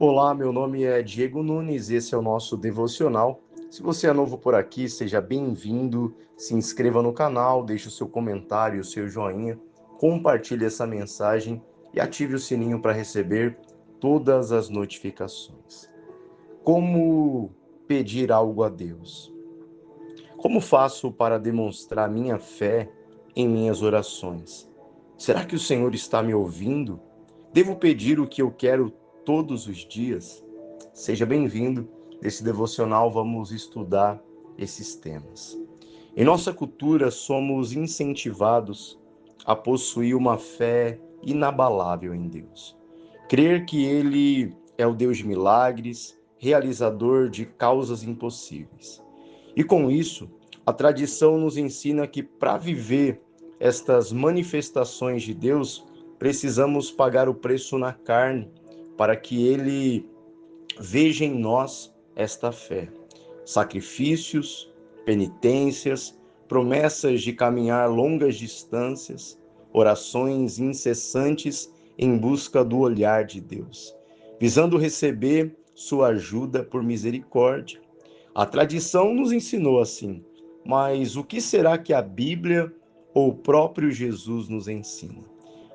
Olá, meu nome é Diego Nunes, esse é o nosso devocional. Se você é novo por aqui, seja bem-vindo, se inscreva no canal, deixe o seu comentário, o seu joinha, compartilhe essa mensagem e ative o sininho para receber todas as notificações. Como pedir algo a Deus? Como faço para demonstrar minha fé em minhas orações? Será que o Senhor está me ouvindo? Devo pedir o que eu quero todos os dias? Seja bem-vindo. Nesse devocional vamos estudar esses temas. Em nossa cultura, somos incentivados a possuir uma fé inabalável em Deus. Crer que Ele é o Deus de milagres, realizador de causas impossíveis. E com isso, a tradição nos ensina que para viver estas manifestações de Deus, precisamos pagar o preço na carne, para que Ele veja em nós esta fé. Sacrifícios, penitências, promessas de caminhar longas distâncias, orações incessantes em busca do olhar de Deus, visando receber sua ajuda por misericórdia. A tradição nos ensinou assim, mas o que será que a Bíblia ou o próprio Jesus nos ensina?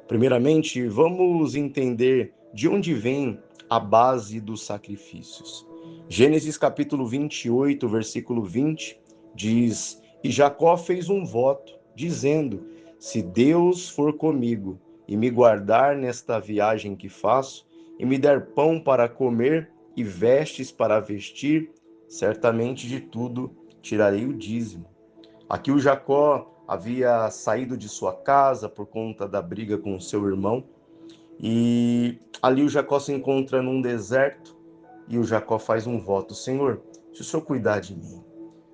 Primeiramente, vamos entender de onde vem a base dos sacrifícios. Gênesis capítulo 28, versículo 20, diz: E Jacó fez um voto, dizendo: Se Deus for comigo e me guardar nesta viagem que faço, e me der pão para comer e vestes para vestir, certamente de tudo tirarei o dízimo. Aqui o Jacó havia saído de sua casa por conta da briga com o seu irmão, e ali o Jacó se encontra num deserto, e o Jacó faz um voto: Senhor, se o Senhor cuidar de mim,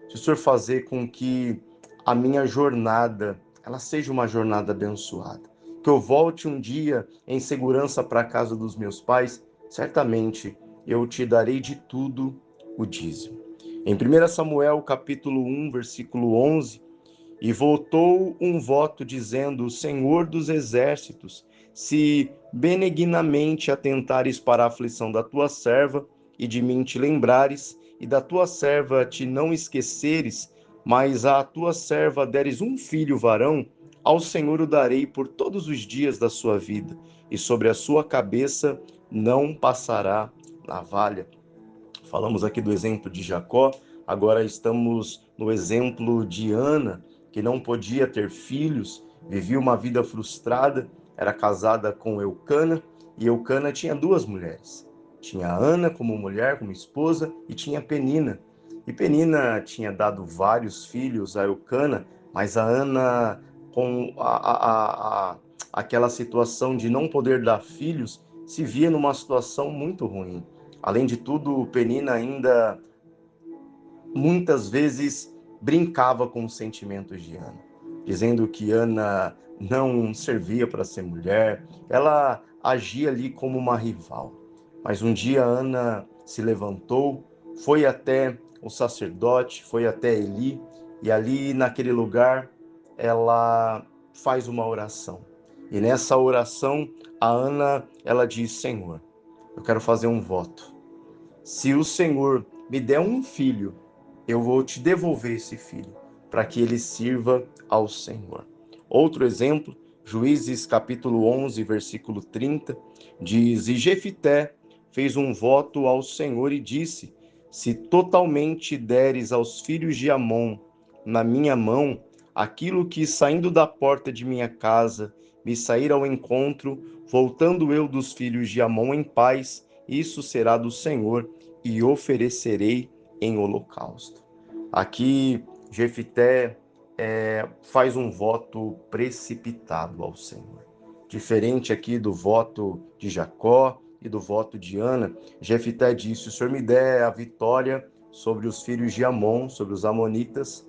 se o Senhor fazer com que a minha jornada ela seja uma jornada abençoada, que eu volte um dia em segurança para a casa dos meus pais, certamente eu te darei de tudo o dízimo. Em 1 Samuel capítulo 1, versículo 11, e voltou um voto dizendo: Senhor dos exércitos, se benignamente atentares para a aflição da tua serva e de mim te lembrares, e da tua serva te não esqueceres, mas à tua serva deres um filho varão, ao Senhor o darei por todos os dias da sua vida, e sobre a sua cabeça não passará navalha. Falamos aqui do exemplo de Jacó, agora estamos no exemplo de Ana, que não podia ter filhos, vivia uma vida frustrada, era casada com Eucana, e Eucana tinha duas mulheres. Tinha Ana como mulher, como esposa, e tinha Penina. E Penina tinha dado vários filhos a Eucana, mas a Ana, com aquela situação de não poder dar filhos, se via numa situação muito ruim. Além de tudo, Penina ainda muitas vezes brincava com os sentimentos de Ana, dizendo que Ana não servia para ser mulher, ela agia ali como uma rival. Mas um dia Ana se levantou, foi até o sacerdote, foi até Eli, e ali naquele lugar ela faz uma oração. E nessa oração, a Ana, ela diz: Senhor, eu quero fazer um voto. Se o Senhor me der um filho, eu vou te devolver esse filho, para que ele sirva ao Senhor. Outro exemplo, Juízes capítulo 11, versículo 30, diz: E Jefité fez um voto ao Senhor e disse: Se totalmente deres aos filhos de Amon na minha mão aquilo que, saindo da porta de minha casa, me sair ao encontro, voltando eu dos filhos de Amon em paz, isso será do Senhor, e oferecerei em holocausto. Aqui, Jefité faz um voto precipitado ao Senhor. Diferente aqui do voto de Jacó e do voto de Ana, Jefité disse: se o Senhor me der a vitória sobre os filhos de Amon, sobre os amonitas,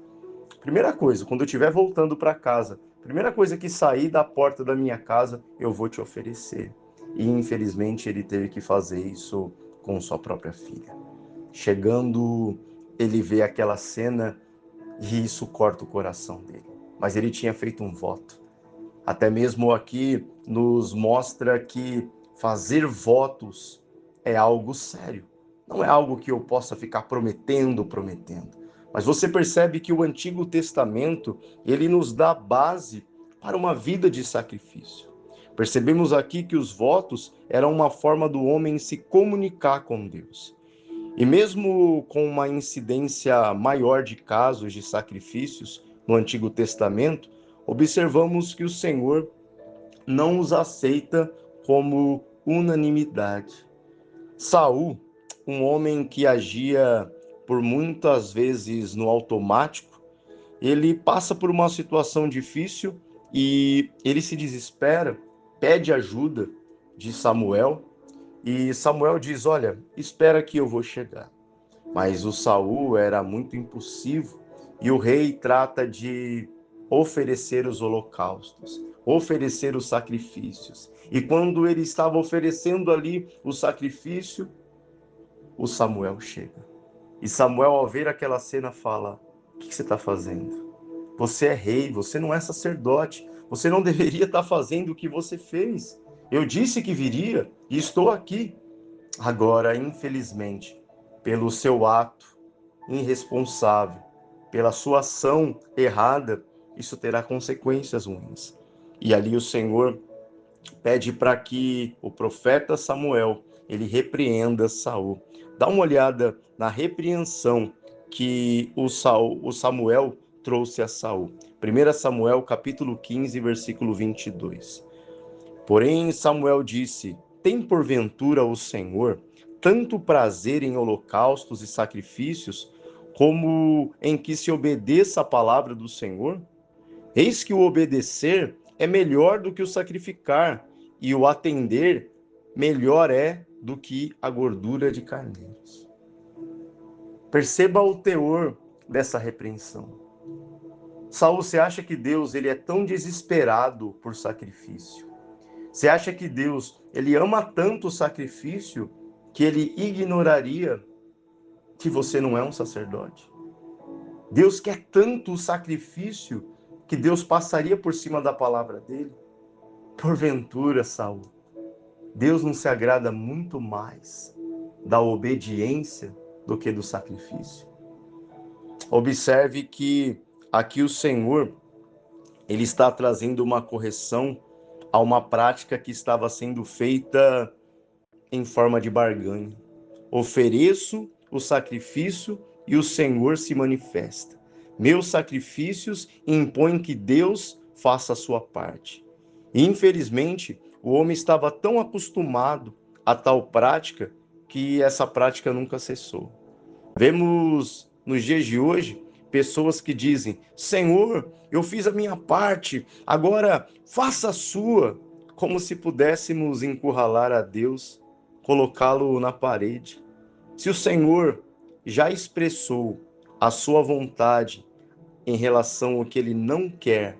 primeira coisa, quando eu estiver voltando para casa, primeira coisa que sair da porta da minha casa, eu vou te oferecer. E infelizmente ele teve que fazer isso com sua própria filha. Chegando, ele vê aquela cena e isso corta o coração dele. Mas ele tinha feito um voto. Até mesmo aqui nos mostra que fazer votos é algo sério. Não é algo que eu possa ficar prometendo. Mas você percebe que o Antigo Testamento, ele nos dá base para uma vida de sacrifício. Percebemos aqui que os votos eram uma forma do homem se comunicar com Deus. E mesmo com uma incidência maior de casos de sacrifícios no Antigo Testamento, observamos que o Senhor não os aceita como unanimidade. Saul, um homem que agia por muitas vezes no automático, ele passa por uma situação difícil e ele se desespera, pede ajuda de Samuel, e Samuel diz: "Olha, espera que eu vou chegar." Mas o Saul era muito impulsivo e o rei trata de oferecer os holocaustos, oferecer os sacrifícios. E quando ele estava oferecendo ali o sacrifício, o Samuel chega. E Samuel, ao ver aquela cena, fala: "O que você está fazendo? Você é rei, você não é sacerdote. Você não deveria estar fazendo o que você fez. Eu disse que viria e estou aqui." Agora, infelizmente, pelo seu ato irresponsável, pela sua ação errada, isso terá consequências ruins. E ali o Senhor pede para que o profeta Samuel, ele repreenda Saul. Dá uma olhada na repreensão que o Samuel trouxe a Saul. 1 Samuel, capítulo 15, versículo 22. Porém Samuel disse: "Tem porventura o Senhor tanto prazer em holocaustos e sacrifícios, como em que se obedeça a palavra do Senhor? Eis que o obedecer é melhor do que o sacrificar, e o atender melhor é do que a gordura de carneiros." Perceba o teor dessa repreensão. Saul, você acha que Deus ele é tão desesperado por sacrifício? Você acha que Deus ele ama tanto o sacrifício que ele ignoraria que você não é um sacerdote? Deus quer tanto o sacrifício que Deus passaria por cima da palavra dele? Porventura, Saul, Deus não se agrada muito mais da obediência do que do sacrifício? Observe que aqui o Senhor, ele está trazendo uma correção a uma prática que estava sendo feita em forma de barganha. Ofereço o sacrifício e o Senhor se manifesta. Meus sacrifícios impõem que Deus faça a sua parte. E, infelizmente, o homem estava tão acostumado a tal prática que essa prática nunca cessou. Vemos nos dias de hoje pessoas que dizem: "Senhor, eu fiz a minha parte, agora faça a sua", como se pudéssemos encurralar a Deus, colocá-lo na parede. Se o Senhor já expressou a sua vontade em relação ao que ele não quer,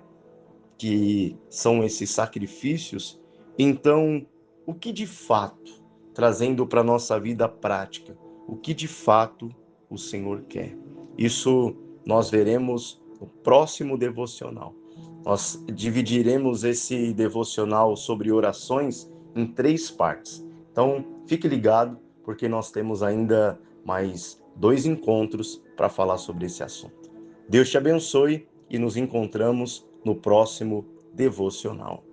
que são esses sacrifícios, então o que de fato, trazendo para a nossa vida prática, o que de fato o Senhor quer? Isso nós veremos no próximo devocional. Nós dividiremos esse devocional sobre orações em 3 partes. Então, fique ligado, porque nós temos ainda mais 2 encontros para falar sobre esse assunto. Deus te abençoe e nos encontramos no próximo devocional.